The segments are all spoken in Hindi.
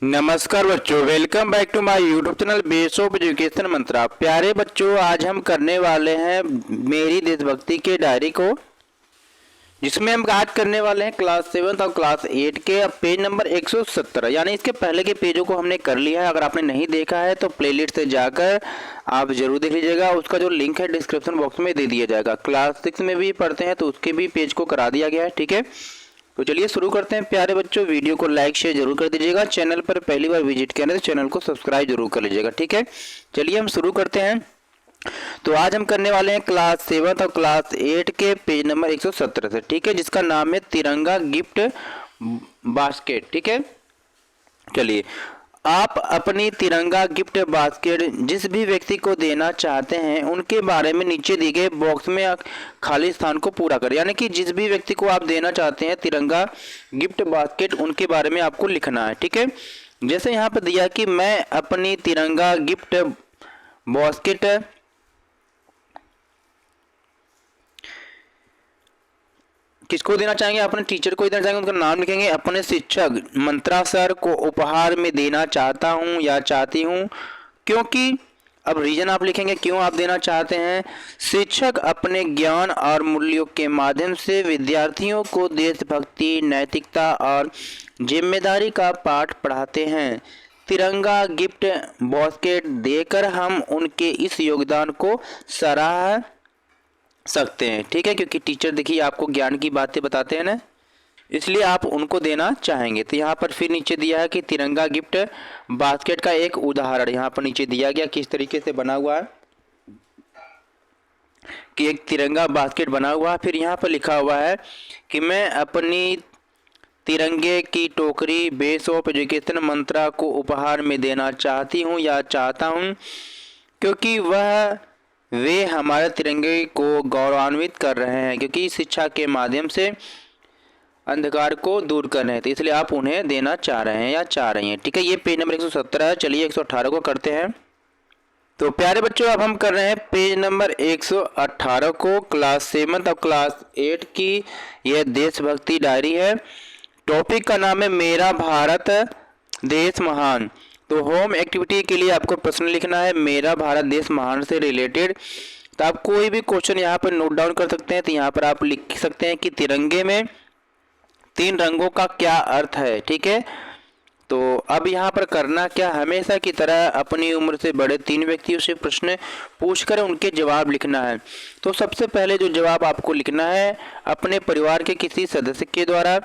नमस्कार बच्चों, welcome back to my YouTube channel base of education Mantra. प्यारे बच्चों, आज हम करने वाले हैं मेरी देशभक्ति के डायरी को, जिसमें हम आज करने वाले हैं क्लास 7 और क्लास 8 के पेज नंबर 117। यानी इसके पहले के पेजों को हमने कर लिया है। अगर आपने नहीं देखा है तो प्लेलिस्ट से जाकर आप जरूर देख लीजिएगा। उसका जो लिंक है डिस्क्रिप्शन बॉक्स में दे दिया जाएगा। क्लास 6 में भी पढ़ते हैं तो उसके भी पेज को करा दिया गया है। ठीक है, तो चलिए शुरू करते हैं। प्यारे बच्चों, वीडियो को लाइक शेयर जरूर कर दीजिएगा। चैनल पर पहली बार विजिट किया है तो चैनल को सब्सक्राइब जरूर कर लीजिएगा। ठीक है, चलिए हम शुरू करते हैं। तो आज हम करने वाले हैं क्लास 7 और क्लास 8 के पेज नंबर 117 से। ठीक है, जिसका नाम है तिरंगा गिफ्ट बास्केट। ठीक है, चलिए, आप अपनी तिरंगा गिफ्ट बास्केट जिस भी व्यक्ति को देना चाहते हैं उनके बारे में नीचे दिए गए बॉक्स में खाली स्थान को पूरा करें। यानी कि जिस भी व्यक्ति को आप देना चाहते हैं तिरंगा गिफ्ट बास्केट, उनके बारे में आपको लिखना है। ठीक है, जैसे यहाँ पर दिया कि मैं अपनी तिरंगा गिफ्ट बास्केट किसको देना चाहेंगे? अपने टीचर को देना चाहेंगे, उनका नाम लिखेंगे। अपने शिक्षक मंत्रा सर को उपहार में देना चाहता हूं या चाहती हूं, क्योंकि अब रीजन आप लिखेंगे क्यों आप देना चाहते हैं। शिक्षक अपने ज्ञान और मूल्यों के माध्यम से विद्यार्थियों को देशभक्ति, नैतिकता और जिम्मेदारी का पाठ पढ़ाते हैं। तिरंगा गिफ्ट बास्केट देकर हम उनके इस योगदान को सराह सकते हैं। ठीक है, क्योंकि टीचर देखिए आपको ज्ञान की बातें बताते हैं ना, इसलिए आप उनको देना चाहेंगे। तो यहाँ पर फिर नीचे दिया है कि तिरंगा गिफ्ट बास्केट का एक उदाहरण यहाँ पर नीचे दिया गया किस तरीके से बना हुआ है कि एक तिरंगा बास्केट बना हुआ है। फिर यहाँ पर लिखा हुआ है कि मैं अपनी तिरंगे की टोकरी बेस ऑफ एजुकेशन मंत्रा को उपहार में देना चाहती हूँ या चाहता हूँ, क्योंकि वे हमारे तिरंगे को गौरवान्वित कर रहे हैं, क्योंकि शिक्षा के माध्यम से अंधकार को दूर कर रहे हैं। तो इसलिए आप उन्हें देना चाह रहे हैं या चाह रही हैं। ठीक है, ये पेज नंबर 117 है। चलिए 118 को करते हैं। तो प्यारे बच्चों, अब हम कर रहे हैं पेज नंबर 118 को, क्लास 7 और क्लास 8 की यह देशभक्ति डायरी है। टॉपिक का नाम है मेरा भारत देश महान। तो होम एक्टिविटी के लिए आपको प्रश्न लिखना है मेरा भारत देश महान से रिलेटेड। तो आप कोई भी क्वेश्चन यहाँ पर नोट डाउन कर सकते हैं। तो यहाँ पर आप लिख सकते हैं कि तिरंगे में 3 रंगों का क्या अर्थ है। ठीक है, तो अब यहाँ पर करना क्या, हमेशा की तरह अपनी उम्र से बड़े 3 व्यक्तियों से प्रश्न पूछकर उनके जवाब लिखना है। तो सबसे पहले जो जवाब आपको लिखना है अपने परिवार के किसी सदस्य के द्वारा,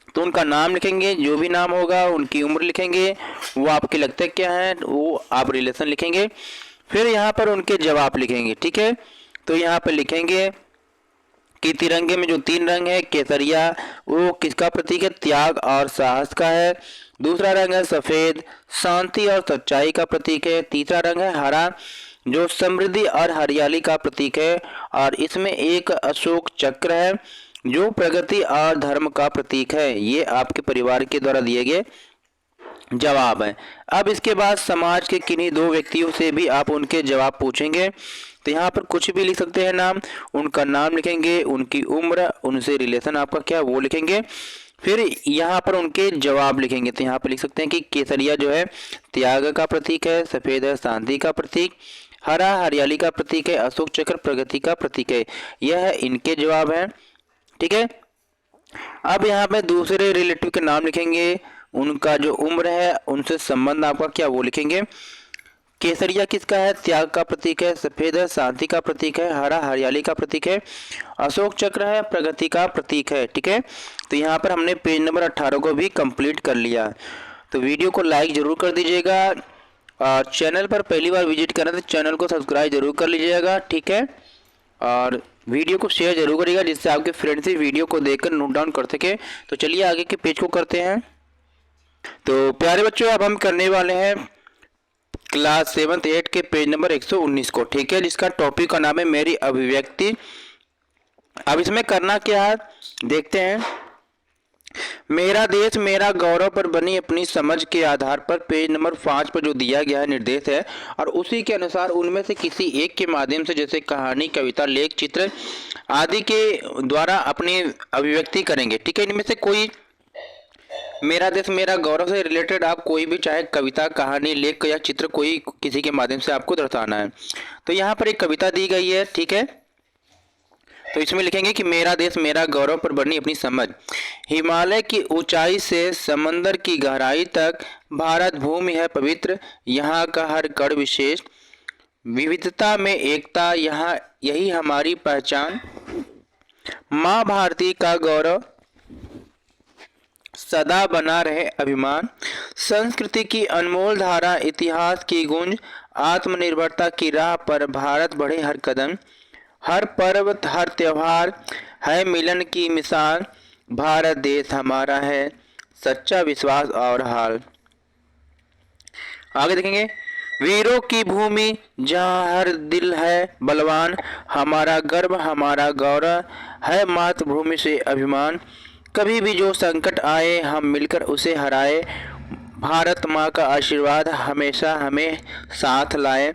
तो उनका नाम लिखेंगे, जो भी नाम होगा उनकी उम्र लिखेंगे, वो आपके लगते क्या हैं वो आप रिलेशन लिखेंगे। फिर यहाँ पर उनके जवाब लिखेंगे। ठीक है, तो यहाँ पर लिखेंगे कि तिरंगे में जो 3 रंग है, केसरिया वो किसका प्रतीक है? त्याग और साहस का है। दूसरा रंग है सफ़ेद, शांति और सच्चाई का प्रतीक है। तीसरा रंग है हरा, जो समृद्धि और हरियाली का प्रतीक है। और इसमें एक अशोक चक्र है, जो प्रगति और धर्म का प्रतीक है। ये आपके परिवार के द्वारा दिए गए जवाब है। अब इसके बाद समाज के किन्हीं 2 व्यक्तियों से भी आप उनके जवाब पूछेंगे। तो यहाँ पर कुछ भी लिख सकते हैं नाम, उनका नाम लिखेंगे, उनकी उम्र, उनसे रिलेशन आपका क्या वो लिखेंगे। फिर यहाँ पर उनके जवाब लिखेंगे। तो यहाँ पर लिख सकते हैं कि केसरिया जो है त्याग का प्रतीक है, सफ़ेद है शांति का प्रतीक, हरा हरियाली का प्रतीक है, अशोक चक्र प्रगति का प्रतीक है। यह इनके जवाब हैं। ठीक है, अब यहाँ पे दूसरे रिलेटिव के नाम लिखेंगे, उनका जो उम्र है उनसे संबंध आपका क्या वो लिखेंगे। केसरिया किसका है? त्याग का प्रतीक है, सफेद है शांति का प्रतीक है, हरा हरियाली का प्रतीक है, अशोक चक्र है प्रगति का प्रतीक है। ठीक है, तो यहाँ पर हमने पेज नंबर 18 को भी कंप्लीट कर लिया। तो वीडियो को लाइक जरूर कर दीजिएगा और चैनल पर पहली बार विजिट करना तो चैनल को सब्सक्राइब जरूर कर लीजिएगा। ठीक है, और वीडियो को शेयर जरूर करिएगा जिससे आपके फ्रेंड्स इस वीडियो को देखकर नोट डाउन कर सके। तो चलिए आगे के पेज को करते हैं। तो प्यारे बच्चों, अब हम करने वाले हैं क्लास 7 8 के पेज नंबर 119 को। ठीक है, जिसका टॉपिक का नाम है मेरी अभिव्यक्ति। अब इसमें करना क्या है देखते हैं। मेरा देश मेरा गौरव पर बनी अपनी समझ के आधार पर पेज नंबर 5 पर जो दिया गया है निर्देश है, और उसी के अनुसार उनमें से किसी एक के माध्यम से जैसे कहानी, कविता, लेख, चित्र आदि के द्वारा अपनी अभिव्यक्ति करेंगे। ठीक है, इनमें से कोई मेरा देश मेरा गौरव से रिलेटेड आप कोई भी चाहे कविता, कहानी, लेख या चित्र कोई किसी के माध्यम से आपको दर्शाना है। तो यहाँ पर एक कविता दी गई है, ठीक है। तो इसमें लिखेंगे कि मेरा देश मेरा गौरव पर बनी अपनी समझ। हिमालय की ऊंचाई से समंदर की गहराई तक भारत भूमि है पवित्र, यहाँ का हर कण विशेष, विविधता में एकता, यहाँ यही हमारी पहचान। माँ भारती का गौरव सदा बना रहे अभिमान, संस्कृति की अनमोल धारा, इतिहास की गूंज, आत्मनिर्भरता की राह पर भारत बढ़े हर कदम, हर पर्व हर त्योहार है मिलन की मिसाल, भारत देश हमारा है सच्चा विश्वास और हाल। आगे देखेंगे, वीरों की भूमि जहाँ हर दिल है बलवान, हमारा गर्व हमारा गौरव है मातृभूमि से अभिमान, कभी भी जो संकट आए हम मिलकर उसे हराए, भारत माँ का आशीर्वाद हमेशा हमें साथ लाए,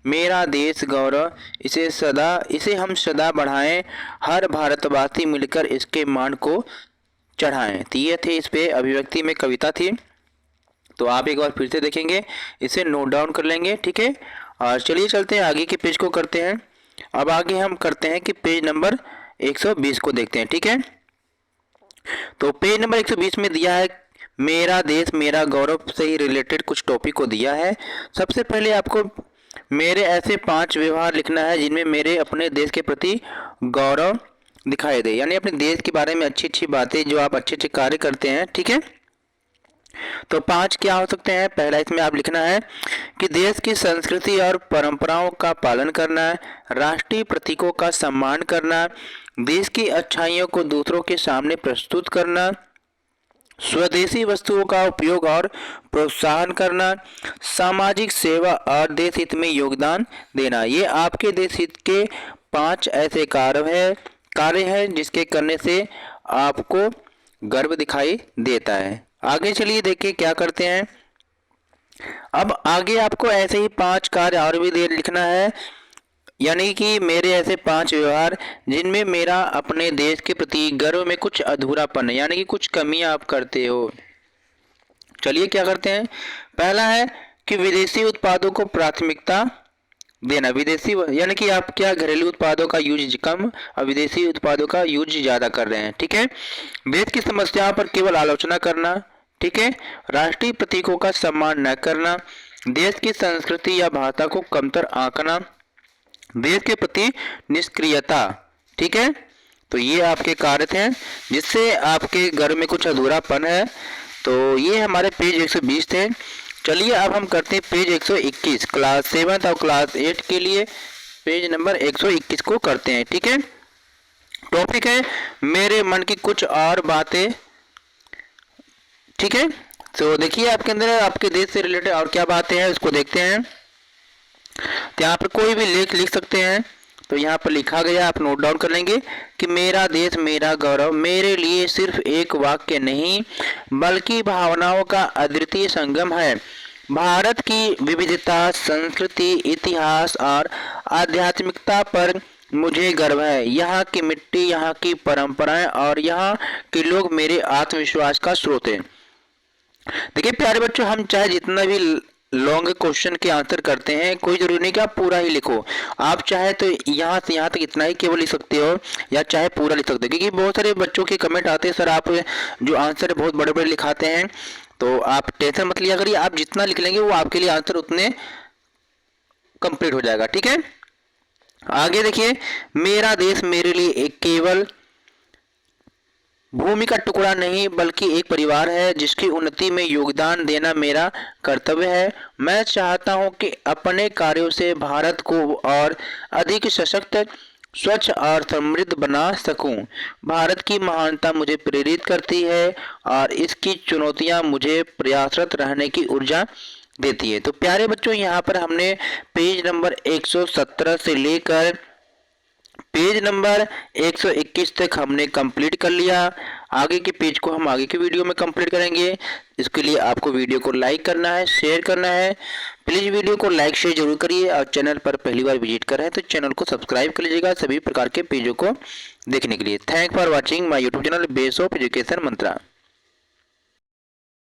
मेरा देश गौरव इसे हम सदा बढ़ाएं, हर भारतवासी मिलकर इसके मान को चढ़ाएं। तो ये थे इस पे अभिव्यक्ति में कविता थी। तो आप एक बार फिर से देखेंगे, इसे नोट डाउन कर लेंगे, ठीक है। और चलिए चलते हैं आगे के पेज को करते हैं। अब आगे हम करते हैं कि पेज नंबर 120 को देखते हैं, ठीक है। तो पेज नंबर 120 में दिया है मेरा देश मेरा गौरव से ही रिलेटेड कुछ टॉपिक को दिया है। सबसे पहले आपको मेरे ऐसे 5 व्यवहार लिखना है जिनमें मेरे अपने देश के प्रति गौरव दिखाई दे, यानी अपने देश के बारे में अच्छी अच्छी बातें जो आप अच्छे अच्छे कार्य करते हैं, ठीक है। तो 5 क्या हो सकते हैं। पहला इसमें आप लिखना है कि देश की संस्कृति और परंपराओं का पालन करना, राष्ट्रीय प्रतीकों का सम्मान करना, देश की अच्छाइयों को दूसरों के सामने प्रस्तुत करना, स्वदेशी वस्तुओं का उपयोग और प्रोत्साहन करना, सामाजिक सेवा और देश हित में योगदान देना। ये आपके देश हित के 5 ऐसे कार्य हैं जिसके करने से आपको गर्व दिखाई देता है। आगे चलिए देखिए क्या करते हैं। अब आगे आपको ऐसे ही 5 कार्य और भी लिखना है, यानी कि मेरे ऐसे 5 व्यवहार जिनमें मेरा अपने देश के प्रति गर्व में कुछ अधूरापन है, यानी कि कुछ कमियां आप करते हो। चलिए क्या करते हैं। पहला है कि विदेशी उत्पादों को प्राथमिकता देना। विदेशी यानी कि आप क्या घरेलू उत्पादों का यूज कम और विदेशी उत्पादों का यूज ज़्यादा कर रहे हैं, ठीक है। देश की समस्याओं पर केवल आलोचना करना, ठीक है। राष्ट्रीय प्रतीकों का सम्मान न करना, देश की संस्कृति या भाषा को कमतर आंकना, देश के प्रति निष्क्रियता, ठीक है। तो ये आपके कार्य थे जिससे आपके घर में कुछ अधूरापन है। तो ये हमारे पेज 120 थे। चलिए अब हम करते हैं पेज 121 क्लास 7 और क्लास 8 के लिए पेज नंबर 121 को करते हैं, ठीक है। टॉपिक है मेरे मन की कुछ और बातें, ठीक है। तो देखिए आपके अंदर आपके देश से रिलेटेड और क्या बातें हैं उसको देखते हैं। तो यहाँ पर कोई भी लेख लिख सकते हैं। तो यहाँ पर लिखा गया, आप नोट डाउन कर लेंगे कि मेरा देश मेरा गौरव मेरे लिए सिर्फ एक वाक्य नहीं बल्कि भावनाओं का अद्वितीय संगम है। भारत की विविधता, संस्कृति, इतिहास और आध्यात्मिकता पर मुझे गर्व है। यहाँ की मिट्टी, यहाँ की परंपराएं और यहाँ के लोग मेरे आत्मविश्वास का स्रोत हैं। देखिए प्यारे बच्चों, हम चाहे जितना भी लॉन्ग क्वेश्चन के आंसर करते हैं, कोई जरूरी नहीं कि आप पूरा ही लिखो। आप चाहे तो यहाँ से यहाँ तक इतना ही केवल लिख सकते हो या चाहे पूरा लिख सकते हो, क्योंकि बहुत सारे बच्चों के कमेंट आते हैं सर आप जो आंसर है बहुत बड़े बड़े लिखाते हैं। तो आप टेंशन मत लिया करिए, आप जितना लिख लेंगे वो आपके लिए आंसर उतने कंप्लीट हो जाएगा, ठीक है। आगे देखिए, मेरा देश मेरे लिए एक केवल भूमि का टुकड़ा नहीं बल्कि एक परिवार है जिसकी उन्नति में योगदान देना मेरा कर्तव्य है। मैं चाहता हूं कि अपने कार्यों से भारत को और अधिक सशक्त, स्वच्छ और समृद्ध बना सकूं। भारत की महानता मुझे प्रेरित करती है और इसकी चुनौतियां मुझे प्रयासरत रहने की ऊर्जा देती है। तो प्यारे बच्चों, यहाँ पर हमने पेज नंबर 117 से लेकर पेज नंबर 121 तक हमने कंप्लीट कर लिया। आगे के पेज को हम आगे के वीडियो में कंप्लीट करेंगे। इसके लिए आपको वीडियो को लाइक करना है, शेयर करना है। प्लीज़ वीडियो को लाइक शेयर जरूर करिए और चैनल पर पहली बार विजिट कर रहे हैं तो चैनल को सब्सक्राइब कर लीजिएगा सभी प्रकार के पेजों को देखने के लिए। Thank for watching my YouTube channel base of education Mantra.